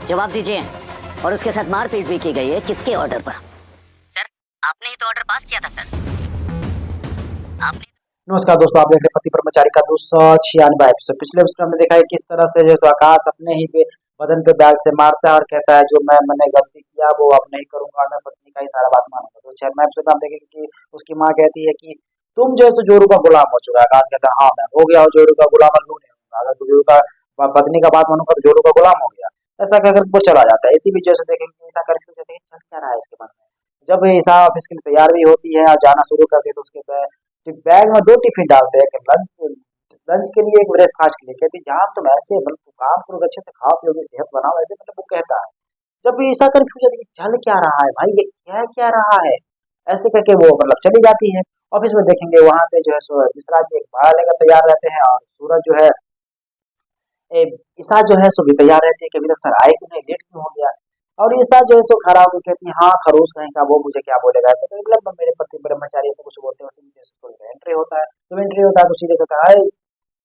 जवाब दीजिए। और उसके साथ मारपीट भी की गई है, किसके ऑर्डर पर? सर, आपने ही तो ऑर्डर पास किया था सर। आपने नमस्कार दोस्तों, आप देख रहे हैं पति ब्रह्मचारी का 296वां एपिसोड। पिछले एपिसोड में हमने देखा है किस तरह से जो है आकाश अपने ही बदन पे बैग से मारता है और कहता है जो मैंने गलती किया वो अब नहीं करूंगा, मैं पत्नी का ही सारा बात मानूंगा। तो 6वें एपिसोड में आप देखेंगे कि उसकी माँ कहती है कि तुम जो है सो जोरू का गुलाम हो चुका है। आकाश कहता है हाँ मैं हो गया हूँ जोरू का गुलाम, अब क्यों नहीं होऊंगा, अगर जोरू का पत्नी का बात मानूंगा तो जोरू का गुलाम हो गया। ऐसा कहकर वो चला जाता है। इसी बीच जैसे देखेंगे कि ईसा करके कहते हैं चल क्या रहा है इसके मन में। जब ईसा ऑफिस के लिए तैयार भी होती है और जाना शुरू करती है तो उसके बैग में 2 टिफिन डालते हैं, एक लंच लंच के लिए, एक ब्रेकफास्ट के लिए। कहती जहाँ तुम ऐसे मतलब तुम काम करोगे, अच्छे से खाओ पियोगे, सेहत बनाओ, ऐसे मतलब वो कहता है। जब ईसा कंफ्यूज है कि चल क्या रहा है भाई, ये क्या क्या रहा है, ऐसे करके वो मतलब चली जाती है। ऑफिस में देखेंगे वहां पे जो है सो मिश्रा जी एक भाड़ा लेकर तैयार रहते हैं और सूरज जो है ए, ईसा जो है सो भी तैयार रहती है कि अभी तक सर आए क्यों नहीं, लेट क्यों हो गया। और ईसा जो है सो खड़ा होकर कहती है हाँ खरोश कहीं का, वो मुझे क्या बोलेगा, ऐसे तो मतलब मेरे पति ब्रह्मचारी से कुछ बोलते हैं। एंट्री होता है, जब एंट्री होता है तो सीधे कहता है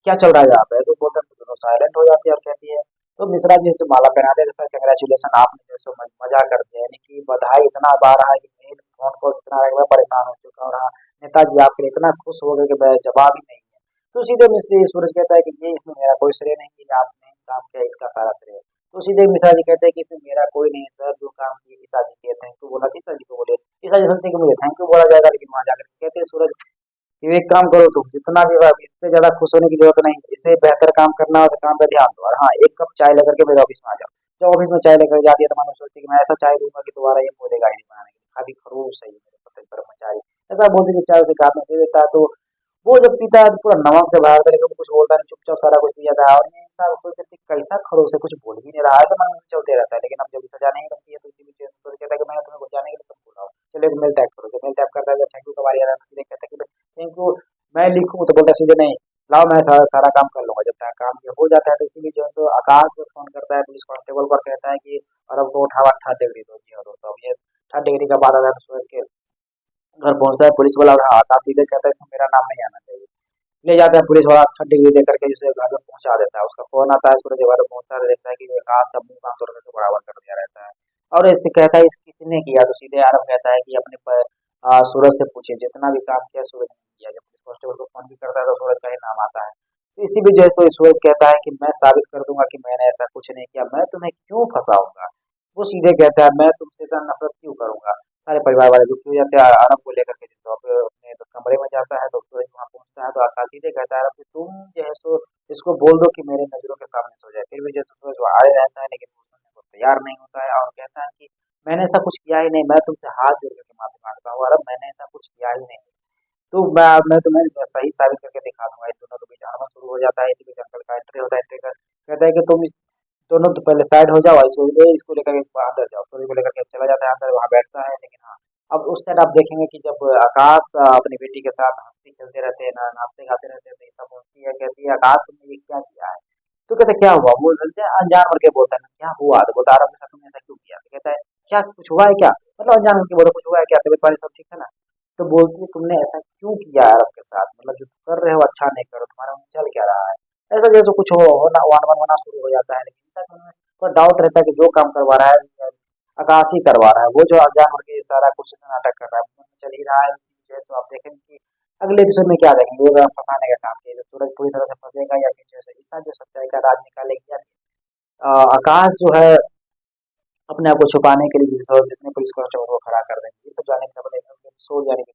क्या चल रहा है यहाँ पे, ऐसे बोलते हैं तो दोनों साइलेंट हो जाती है और कहती है तो मिश्रा जी से माला पहनाते हैं सर कंग्रेचुलेशन, आपने जो है सो मजा कर दिया, यानी कि बधाई इतना बार रहा है कि मेल फोन कॉल इतना आ रहा है कि मैं परेशान हो चुका हूँ। और हाँ नेताजी आपके लिए इतना खुश हो गए कि मैं जवाब ही नहीं है। तो सीधे मिस्त्री सूरज कहता है कि ये इसमें मेरा कोई श्रेय नहीं है, आपने काम किया इसका सारा श्रेय। तो सीधे मिश्रा जी कहते हैं कि इसमें मेरा कोई नहीं है सर, जो काम किए ईसा जी के थैंक यू बोला, ईसा जी को बोले। ईसा जी सोचते हैं कि मुझे थैंक यू बोला जाएगा, लेकिन वहां जाकर कहते हैं सूरज कि एक काम करो तुम, जितना भी इस पे ज्यादा खुश होने की जरूरत नहीं, इससे बेहतर काम करना हो तो काम पे ध्यान दो। और हाँ एक कप चाय लेकर के मेरे ऑफिस में आ जाओ। जब ऑफिस में चाय लेकर जाती है तो मैंने सोचती कि मैं ऐसा चाय दूंगा कि दोबारा ये बोलेगा ही नहीं बनाने के लिए, खाली खरोच है ये मेरे पति कर्मचारी, ऐसा बोलते कि चाय उसे काट में दे देता है। तो वो जब पीता है तो पूरा नमक से भर देगा, वो कुछ बोलता नहीं, चुपचाप सारा कुछ पी जाता है। और ये इंसान सोचते कि कैसा खरोच है, कुछ बोल भी नहीं रहा है, तो मन में चलते रहता है। लेकिन अब जब सजा नहीं बनती है तो इसी बीच सोच कहता है कि मैं तुम्हें कुछ जाने के लिए तुम बुलाओ, चलो एक मेल टाइप करो। जब मेल टाइप करता है जब थैंक यू का बारी आता है तो सीधे कहता है कि थैंक यू मैं लिखूं, तो बोलता है सीधे नहीं, लाओ मैं सारा काम कर लूंगा। जब तक काम ये हो जाता है तो इसी बीच जो है सो आकाश को फोन करता है पुलिस कांस्टेबल को और कहता है कि और अब तो उठावा 3rd डिग्री दो जी। और दोस्तों अब ये 3rd डिग्री का बाद आता है तो सूरज के घर पहुंचता है पुलिस वाला और आकाश सीधे कहता है इसमें मेरा नाम नहीं आना चाहिए। ले जाता है पुलिस वाला 3rd डिग्री देकर के जिसे घर में पहुंचा देता है। उसका फोन आता है, सूरज घर पहुंचता है, देखता है कि आकाश का मुंह काम तोड़ने से बराबर कर दिया रहता है। और इससे कहता है इस किसने किया, तो सीधे आरव कहता है कि अपने सूरज से पूछे, जितना भी काम किया सूरज ने किया। जब पुलिस कांस्टेबल को फोन भी करता है तो सूरज का ही नाम आता है। तो इसी भी जैसे सूरज कहता है कि मैं साबित कर दूंगा कि मैंने ऐसा कुछ नहीं किया, मैं तुम्हें क्यों फंसाऊंगा। वो सीधे कहता है मैं तुमसे इतना नफरत क्यों करूंगा। सारे परिवार वाले दुखी हो जाते हैं। आरव को लेकर के तो अपने तो कमरे में जाता है तो सूरज वहां पहुंचता है तो आकाश सीधे कहता है कि तुम जो है सो इसको बोल दो कि मेरे नजरों के सामने सो जाए। फिर भी जैसे सूरज वो आड़े रहता है लेकिन वो सुनने को तैयार नहीं होता है और कहता है कि मैंने ऐसा कुछ किया ही नहीं, मैं तुमसे हाथ जोड़ करके माफी मांगता हूँ, अरब मैंने ऐसा कुछ किया ही नहीं। तो मैं तुम्हें सही साबित करके दिखा दूंगा। इस दोनों के बीच हड़बड़ शुरू हो जाता है। इसी बीच अंकल का एंट्री होता है। एंट्री कर कहता है कि तुम दोनों तो पहले साइड हो जाओ, इसको लेकर के अंदर जाओ। सूर्य को लेकर के चला जाता है अंदर, वहां बैठता है। लेकिन हाँ अब उस साइड आप देखेंगे कि जब आकाश अपनी बेटी के साथ हंसते खेलते रहते हैं, नाचते गाते रहते हैं, तो ईसा पहुंचती है, कहती है आकाश तुमने ये क्या किया है। तो कहते क्या हुआ, वो बोलते हैं अनजान करके बोलता है क्या हुआ, तो बोलता आराम के साथ तुमने ऐसा क्यों किया। तो कहता है क्या कुछ हुआ है क्या, मतलब अनजान करके बोलो कुछ हुआ है क्या, तबियत पानी सब ठीक है ना। तो बोलती है तुमने ऐसा क्यों किया अरब के साथ, मतलब जो तुम कर रहे हो अच्छा नहीं करो, तुम्हारा मन चल क्या रहा है। ऐसा जैसे कुछ होना वन वन होना शुरू हो जाता है। लेकिन ऐसा तो डाउट रहता है कि जो काम करवा रहा है आकाश ही करवा रहा है, वो जो अनजान होकर सारा कुछ नाटक कर रहा है मन में चल ही रहा है। तो आप देखेंगे कि अगले एपिसोड में क्या देखेंगे, वो फंसाने का काम किया, सूरज पूरी तरह से फंसेगा या फिर जैसे ईसा जो सच्चाई का राज निकालेगी, या आकाश जो है अपने आप को छुपाने के लिए जितने पुलिस कांस्टेबल को खड़ा कर देंगे। ये सब जाने के अपने एपिसोड यानी